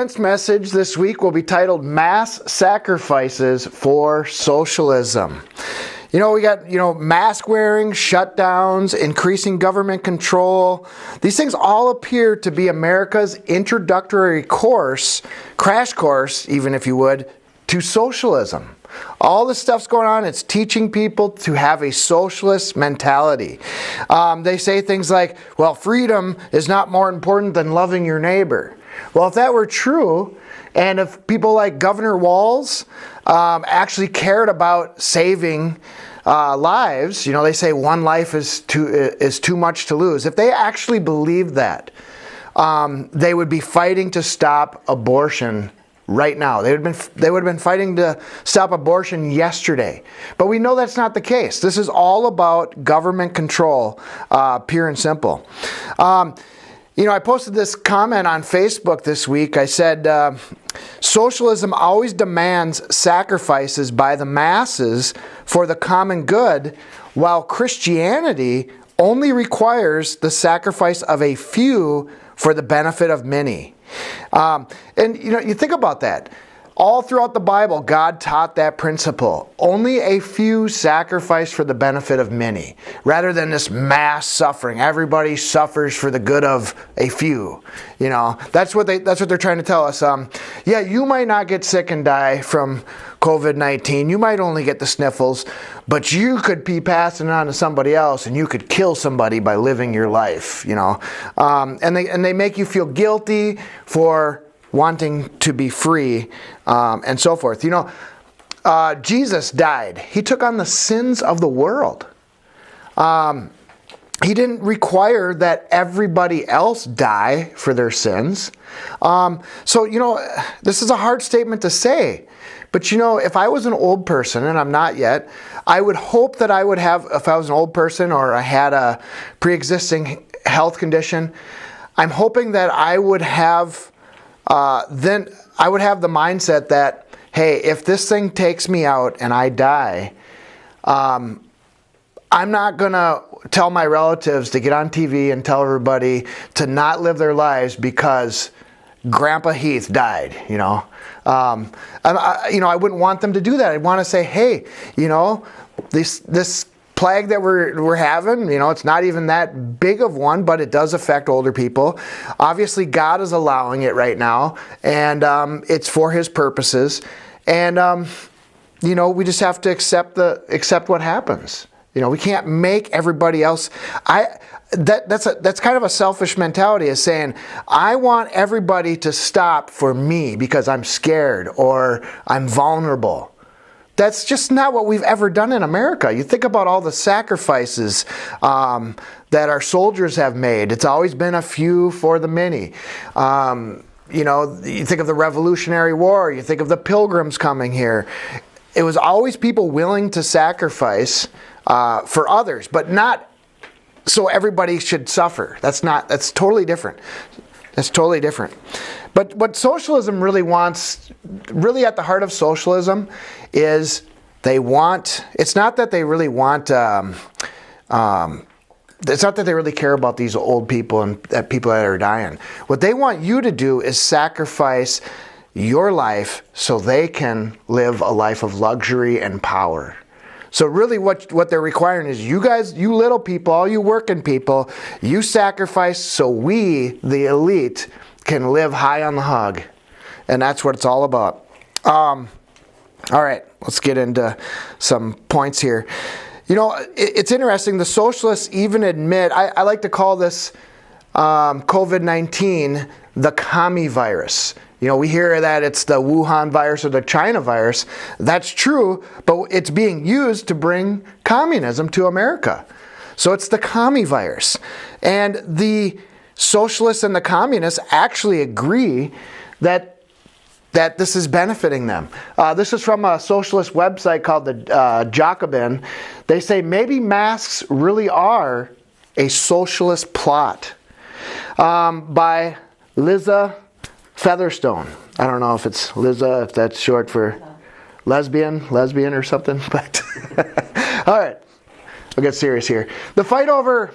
commenced message this week will be titled Mass Sacrifices for Socialism. We got, mask wearing, shutdowns, increasing government control. These things all appear to be America's introductory course, crash course, even if you would, to socialism. All this stuff's going on. It's teaching people to have a socialist mentality. They say things like, well, freedom is not more important than loving your neighbor. Well, if that were true, and if people like Governor Walz actually cared about saving lives, they say one life is too much to lose. If they actually believed that, they would be fighting to stop abortion right now. They would have been fighting to stop abortion yesterday. But we know that's not the case. This is all about government control, pure and simple. I posted this comment on Facebook this week. I said, socialism always demands sacrifices by the masses for the common good, while Christianity only requires the sacrifice of a few for the benefit of many. You think about that. All throughout the Bible, God taught that principle. Only a few sacrifice for the benefit of many, rather than this mass suffering. Everybody suffers for the good of a few. That's what they're trying to tell us. You might not get sick and die from COVID-19. You might only get the sniffles, but you could be passing it on to somebody else, and you could kill somebody by living your life. And they make you feel guilty for wanting to be free, and so forth. Jesus died. He took on the sins of the world. He didn't require that everybody else die for their sins. This is a hard statement to say. But if I was an old person, and I'm not yet, I would hope that I would have, if I was an old person or I had a pre-existing health condition, I'm hoping that I would have then I would have the mindset that, hey, if this thing takes me out and I die, I'm not going to tell my relatives to get on TV and tell everybody to not live their lives because Grandpa Heath died, I wouldn't want them to do that. I'd want to say, hey, this plague that we're having, it's not even that big of one, but it does affect older people. Obviously, God is allowing it right now, and it's for His purposes. And we just have to accept what happens. We can't make everybody else. That's kind of a selfish mentality, is saying, I want everybody to stop for me because I'm scared or I'm vulnerable. That's just not what we've ever done in America. You think about all the sacrifices that our soldiers have made. It's always been a few for the many. You think of the Revolutionary War. You think of the Pilgrims coming here. It was always people willing to sacrifice for others, but not so everybody should suffer. That's totally different. That's totally different. But what socialism really wants, really at the heart of socialism, is it's not that they really want, it's not that they really care about these old people and people that are dying. What they want you to do is sacrifice your life so they can live a life of luxury and power. So really what they're requiring is you guys, you little people, all you working people, you sacrifice so we, the elite, can live high on the hog. And that's what it's all about. All right, let's get into some points here. It's interesting. The socialists even admit, I like to call this COVID-19 the commie virus. We hear that it's the Wuhan virus or the China virus. That's true, but it's being used to bring communism to America. So it's the commie virus. And the socialists and the communists actually agree that this is benefiting them. This is from a socialist website called the Jacobin. They say maybe masks really are a socialist plot by Liza Featherstone. I don't know if it's Liza, if that's short for lesbian or something, but all right, I'll get serious here. The fight over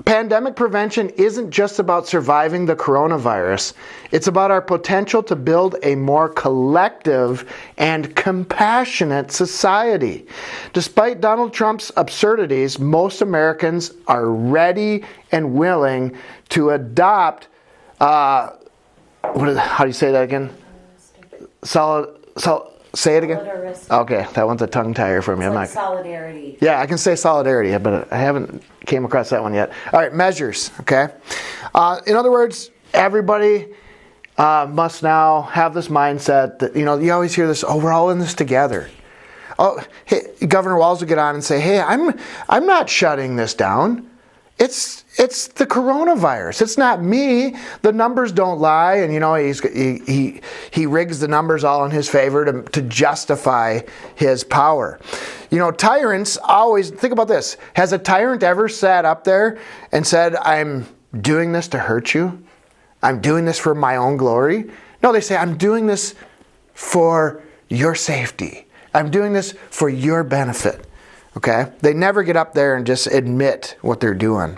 pandemic prevention isn't just about surviving the coronavirus. It's about our potential to build a more collective and compassionate society. Despite Donald Trump's absurdities, most Americans are ready and willing to adopt, how do you say that again? Say it again? Okay, that one's a tongue tire for me. It's like solidarity. Yeah, I can say solidarity, but I haven't came across that one yet. All right, measures, okay? In other words, everybody must now have this mindset that, you always hear this, we're all in this together. Oh, hey, Governor Walz will get on and say, hey, I'm not shutting this down. It's the coronavirus. It's not me. The numbers don't lie, and he rigs the numbers all in his favor to justify his power. Tyrants always think about this. Has a tyrant ever sat up there and said, "I'm doing this to hurt you. I'm doing this for my own glory"? No, they say, "I'm doing this for your safety. I'm doing this for your benefit." Okay? They never get up there and just admit what they're doing.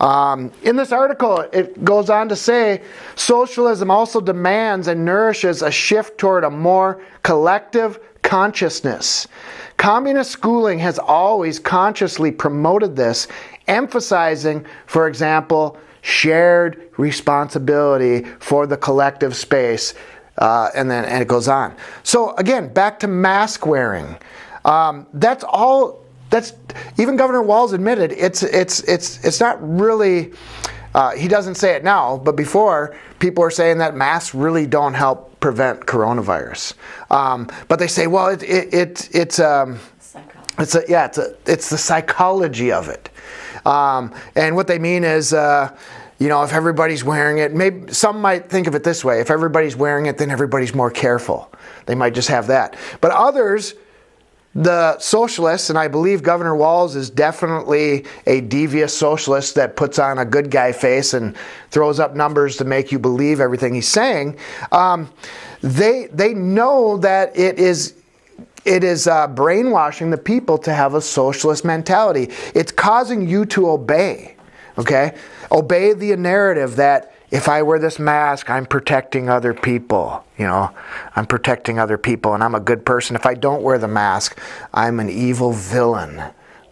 In this article, it goes on to say, socialism also demands and nourishes a shift toward a more collective consciousness. Communist schooling has always consciously promoted this, emphasizing, for example, shared responsibility for the collective space. And it goes on. So again, back to mask wearing. That's even Governor Walz admitted it's not really. He doesn't say it now, but before people were saying that masks really don't help prevent coronavirus. But they say, well, it's the psychology of it. And what they mean is, if everybody's wearing it, maybe some might think of it this way: if everybody's wearing it, then everybody's more careful. They might just have that. But others, the socialists, and I believe Governor Walz is definitely a devious socialist that puts on a good guy face and throws up numbers to make you believe everything he's saying. They know that it is brainwashing the people to have a socialist mentality. It's causing you to obey. Okay? Obey the narrative that if I wear this mask, I'm protecting other people. I'm protecting other people, and I'm a good person. If I don't wear the mask, I'm an evil villain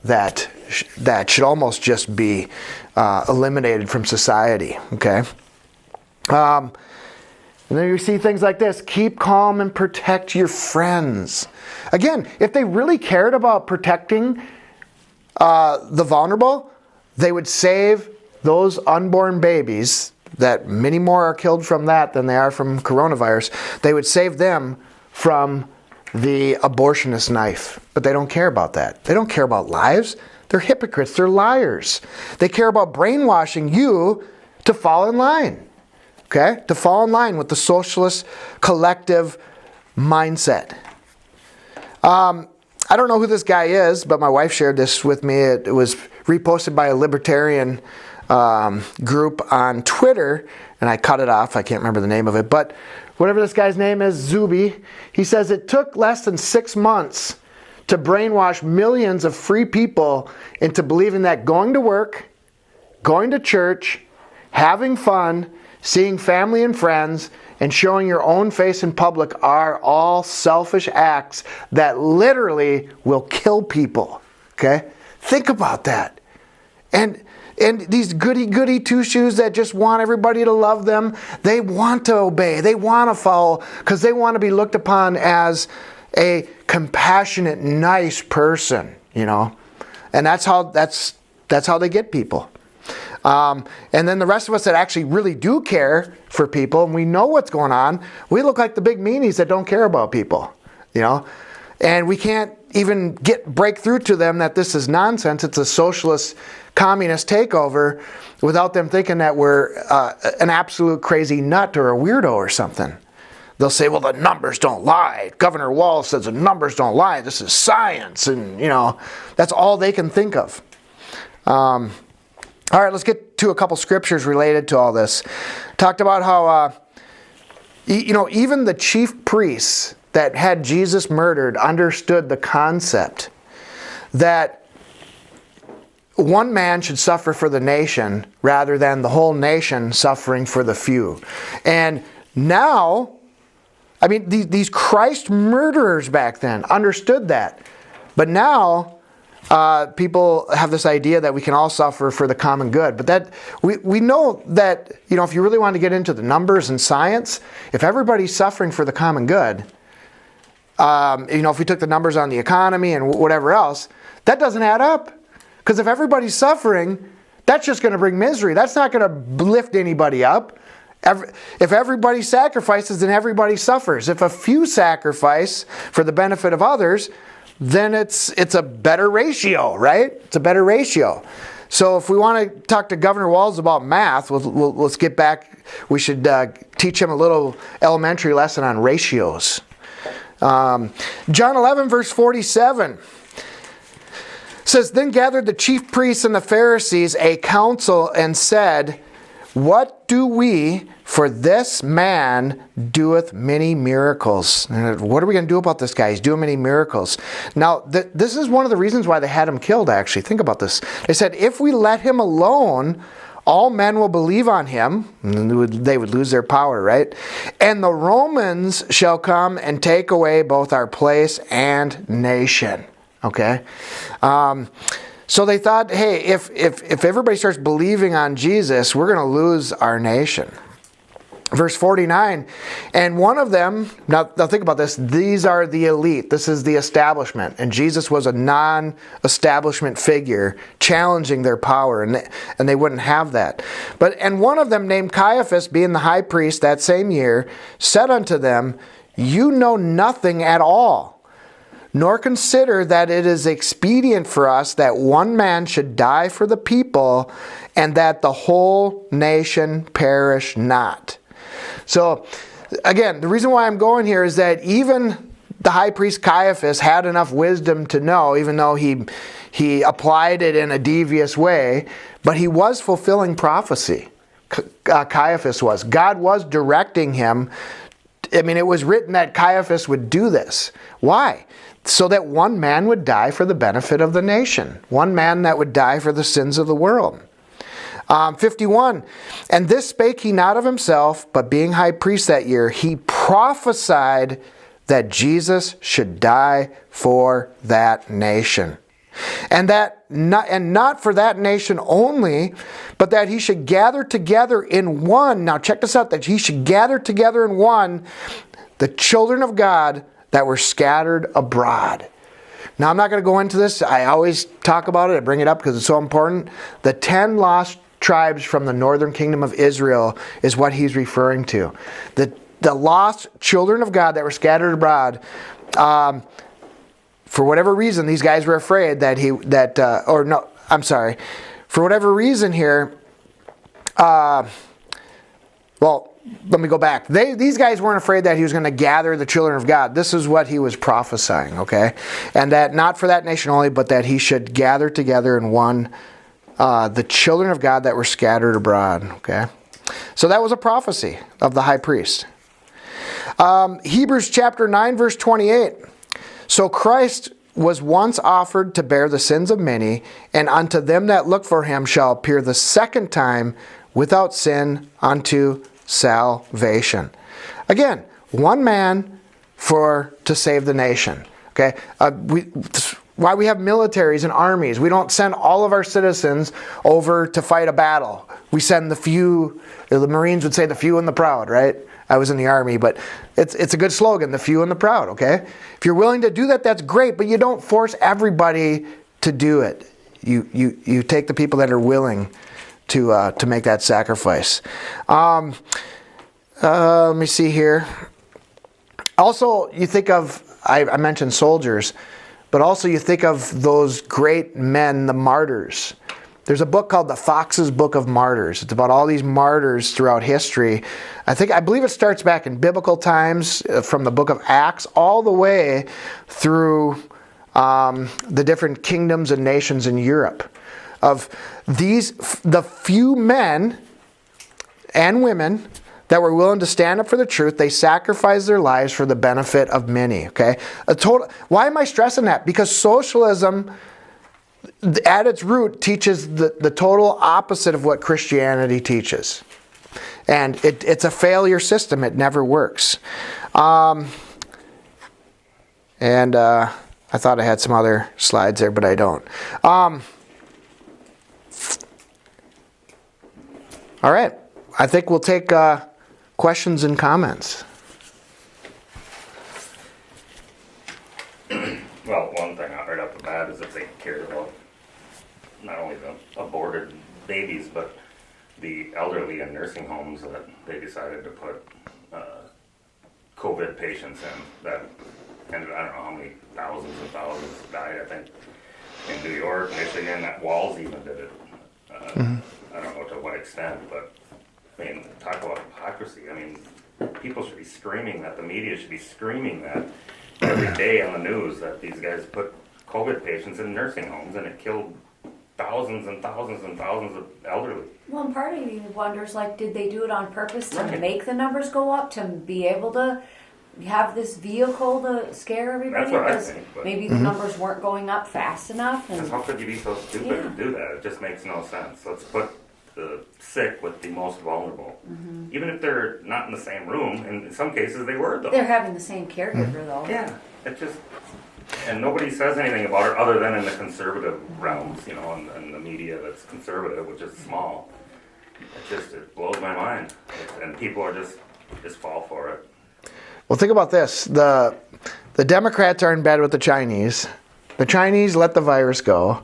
that should almost just be eliminated from society. Okay? And then you see things like this: keep calm and protect your friends. Again, if they really cared about protecting the vulnerable, they would save those unborn babies, that many more are killed from that than they are from coronavirus. They would save them from the abortionist knife. But they don't care about that. They don't care about lives. They're hypocrites. They're liars. They care about brainwashing you to fall in line. Okay? To fall in line with the socialist collective mindset. I don't know who this guy is, but my wife shared this with me. It was reposted by a libertarian group on Twitter, and I cut it off. I can't remember the name of it, but whatever this guy's name is, Zuby, he says it took less than 6 months to brainwash millions of free people into believing that going to work, going to church, having fun, seeing family and friends, and showing your own face in public are all selfish acts that literally will kill people. Okay? Think about that. And these goody two-shoes that just want everybody to love them, they want to obey, they want to follow, because they want to be looked upon as a compassionate, nice person, And that's how they get people. And then the rest of us that actually really do care for people, and we know what's going on, we look like the big meanies that don't care about people, And we can't even break through to them that this is nonsense. It's a socialist, communist takeover, without them thinking that we're an absolute crazy nut or a weirdo or something. They'll say, well, the numbers don't lie. Governor Walz says the numbers don't lie. This is science. And, that's all they can think of. All right, let's get to a couple scriptures related to all this. Talked about how, even the chief priests that had Jesus murdered understood the concept that one man should suffer for the nation rather than the whole nation suffering for the few. And now, I mean, these Christ murderers back then understood that. But now, people have this idea that we can all suffer for the common good. But that we know that, if you really want to get into the numbers and science, if everybody's suffering for the common good, if we took the numbers on the economy and whatever else, that doesn't add up. Because if everybody's suffering, that's just going to bring misery. That's not going to lift anybody up. If everybody sacrifices, then everybody suffers. If a few sacrifice for the benefit of others, then it's a better ratio, right? It's a better ratio. So if we want to talk to Governor Walz about math, let's get back. We should teach him a little elementary lesson on ratios. John 11, verse 47 says, "Then gathered the chief priests and the Pharisees a council and said, What do we, for this man doeth many miracles?" What are we going to do about this guy? He's doing many miracles. Now, this is one of the reasons why they had him killed, actually. Think about this. They said, if we let him alone, all men will believe on him. They would lose their power, right? And the Romans shall come and take away both our place and nation. Okay? So they thought, hey, if everybody starts believing on Jesus, we're going to lose our nation. Verse 49, and one of them, now think about this, these are the elite. This is the establishment. And Jesus was a non-establishment figure, challenging their power, and they wouldn't have that. And one of them, named Caiaphas, being the high priest that same year, said unto them, You know nothing at all, nor consider that it is expedient for us that one man should die for the people, and that the whole nation perish not. So, again, the reason why I'm going here is that even the high priest Caiaphas had enough wisdom to know, even though he applied it in a devious way, but he was fulfilling prophecy. Caiaphas was. God was directing him. I mean, it was written that Caiaphas would do this. Why? So that one man would die for the benefit of the nation. One man that would die for the sins of the world. 51, and this spake he not of himself, but being high priest that year, he prophesied that Jesus should die for that nation. And not for that nation only, but that he should gather together in one. Now check this out, that he should gather together in one the children of God that were scattered abroad. Now, I'm not going to go into this. I always talk about it. I bring it up because it's so important. The 10 lost tribes from the northern kingdom of Israel is what he's referring to. The lost children of God that were scattered abroad. For whatever reason, these guys were afraid for whatever reason here, let me go back. These guys weren't afraid that he was going to gather the children of God. This is what he was prophesying, okay? And that not for that nation only, but that he should gather together in one the children of God that were scattered abroad, okay? So that was a prophecy of the high priest. Hebrews chapter 9, verse 28. So Christ was once offered to bear the sins of many, and unto them that look for him shall appear the second time without sin unto salvation. Again, one man to save the nation. Okay, why we have militaries and armies. We don't send all of our citizens over to fight a battle. We send the few. The Marines would say the few and the proud, right? I was in the Army, but it's a good slogan, the few and the proud, okay? If you're willing to do that, that's great, but you don't force everybody to do it. You take the people that are willing to make that sacrifice. Let me see here. Also, you think of, I mentioned soldiers, but also you think of those great men, the martyrs. There's a book called The Fox's Book of Martyrs. It's about all these martyrs throughout history. I believe it starts back in biblical times, from the book of Acts, all the way through the different kingdoms and nations in Europe. Of the few men and women that were willing to stand up for the truth, they sacrificed their lives for the benefit of many. Okay, why am I stressing that? Because socialism at its root, teaches the total opposite of what Christianity teaches. And it's a failure system. It never works. And I thought I had some other slides there, but I don't. All right. I think we'll take questions and comments. Well, one thing right off the bat is if they cared about not only the aborted babies, but the elderly in nursing homes that they decided to put COVID patients in. That ended, I don't know how many thousands and thousands died, I think, in New York, Michigan, that Walls even did it. I don't know to what extent, but I mean, talk about hypocrisy. I mean, people should be screaming that, the media should be screaming that every day on the news that these guys put COVID patients in nursing homes and it killed thousands and thousands and thousands of elderly. Well, and part of you wonders, like, did they do it on purpose to Right. make the numbers go up, to be able to have this vehicle to scare everybody? That's what I Because think, but- maybe the numbers weren't going up fast enough. Because And how could you be so stupid to do that? It just makes no sense. Let's put the sick with the most vulnerable. Even if they're not in the same room, and in some cases they were though. they're having the same caregiver, though. Yeah, it just, and nobody says anything about it other than in the conservative realms, you know, and the media that's conservative, which is small. It blows my mind. And people are just fall for it. Well, think about this. The Democrats are in bed with the Chinese. The Chinese let the virus go.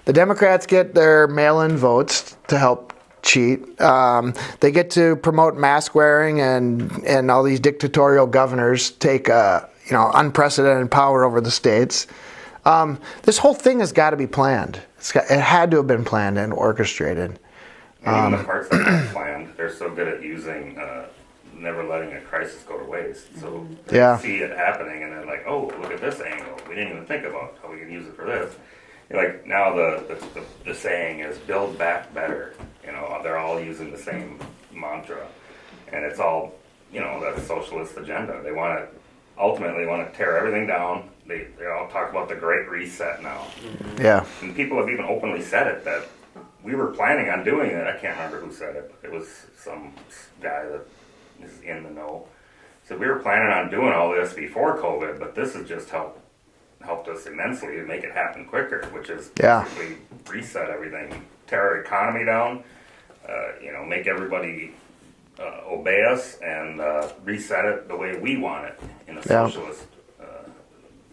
The Democrats get their mail-in votes to help cheat. They get to promote mask wearing, and all these dictatorial governors take unprecedented power over the states. This whole thing has got to be planned. It had to have been planned and orchestrated. And even the parts that aren't planned, they're so good at using, never letting a crisis go to waste. So they Yeah. see it happening and they're like, oh, look at this angle. We didn't even think about how we can use it for this. Like now the saying is build back better. You know, they're all using the same mantra. And it's all, you know, that socialist agenda. They ultimately want to tear everything down. They all talk about the Great Reset now. Yeah. And people have even openly said it, that we were planning on doing it. I can't remember who said it, but it was some guy that is in the know. So we were planning on doing all this before COVID, but this has just helped us immensely to make it happen quicker, which is basically reset everything, tear our economy down, make everybody obey us, and reset it the way we want it in a socialist,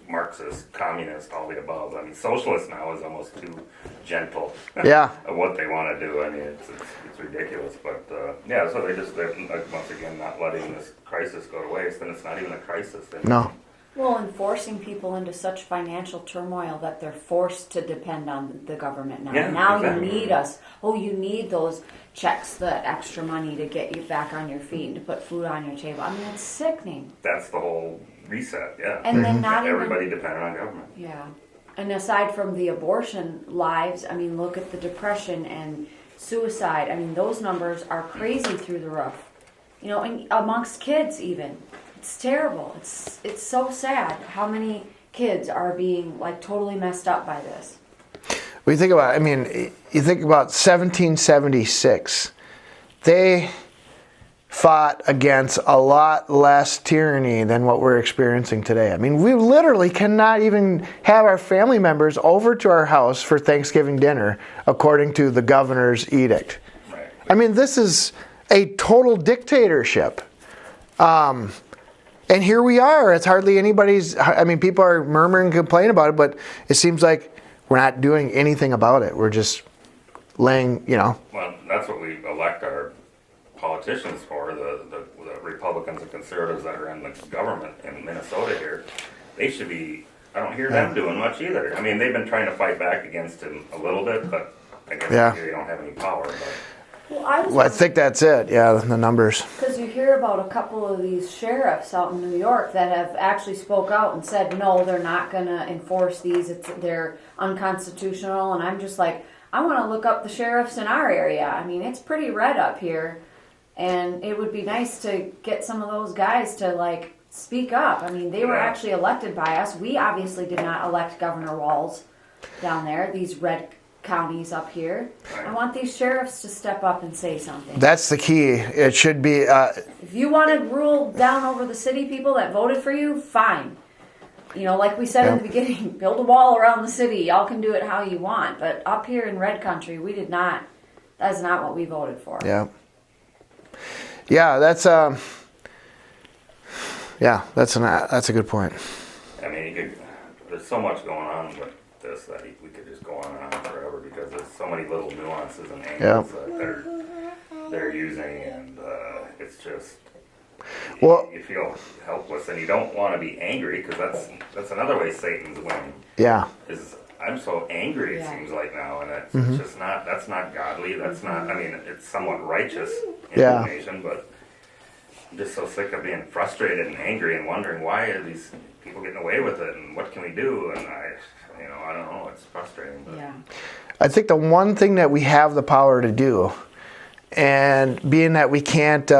Marxist, communist, all the above. I mean, socialist now is almost too gentle of what they want to do. I mean, it's ridiculous. But so they're like, once again not letting this crisis go to waste, and it's not even a crisis anymore. No. Well, and forcing people into such financial turmoil that they're forced to depend on the government now. Yeah, now exactly. You need us. Oh, you need those checks, that extra money to get you back on your feet and to put food on your table. I mean, it's sickening. That's the whole reset, yeah. And then not everybody dependent on government. Yeah. And aside from the abortion lives, I mean, look at the depression and suicide. I mean, those numbers are crazy through the roof. You know, and amongst kids even. It's terrible. It's so sad how many kids are being like totally messed up by this. When you think about it, I mean, you think about 1776. They fought against a lot less tyranny than what we're experiencing today. I mean, we literally cannot even have our family members over to our house for Thanksgiving dinner, according to the governor's edict. Right. I mean, this is a total dictatorship. And here we are. It's hardly anybody's. I mean, people are murmuring and complaining about it, but it seems like we're not doing anything about it. We're just laying, Well, that's what we elect our politicians for, the Republicans and conservatives that are in the government in Minnesota here. They should be, I don't hear them doing much either. I mean, they've been trying to fight back against him a little bit, but I guess they don't have any power. But. Well, I think that's it. Yeah, the numbers. Because you hear about a couple of these sheriffs out in New York that have actually spoke out and said, no, they're not going to enforce these. They're unconstitutional. And I'm just like, I want to look up the sheriffs in our area. I mean, it's pretty red up here. And it would be nice to get some of those guys to, like, speak up. I mean, they were actually elected by us. We obviously did not elect Governor Walz. down there, these red counties up here. I want these sheriffs to step up and say something. That's the key. It should be. If you want to rule down over the city people that voted for you, fine. You know, like we said in the beginning, build a wall around the city. Y'all can do it how you want. But up here in red country, we did not. That's not what we voted for. Yeah. Yeah, that's a good point. I mean, there's so much going on with this that we could just go on and on forever because there's so many little nuances and angles that they're using, and it's just you feel helpless, and you don't want to be angry because that's another way Satan's winning. Yeah. Is I'm so angry it seems like now, and it's just not. That's not godly. That's not. I mean, it's somewhat righteous indignation, but I'm just so sick of being frustrated and angry and wondering why are these people getting away with it, and what can we do? And I don't know. It's frustrating. But. Yeah. I think the one thing that we have the power to do, and being that we can't, we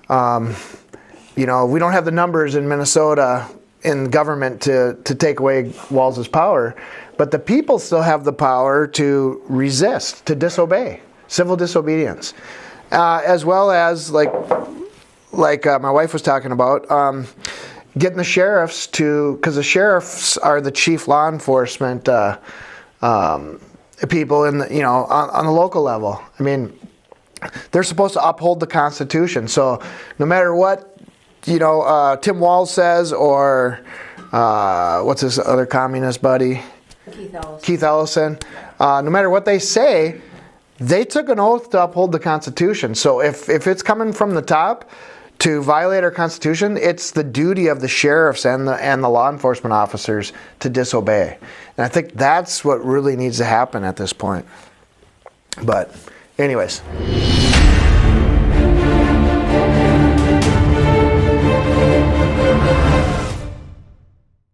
don't have the numbers in Minnesota in government to take away Walz's power, but the people still have the power to resist, to disobey, civil disobedience, as well as like my wife was talking about. Getting the sheriffs because the sheriffs are the chief law enforcement people on the local level. I mean, they're supposed to uphold the Constitution. So no matter what, Tim Walz says, or what's his other communist buddy? Keith Ellison. No matter what they say, they took an oath to uphold the Constitution. So if it's coming from the top to violate our Constitution, it's the duty of the sheriffs and the law enforcement officers to disobey. And I think that's what really needs to happen at this point. But anyways.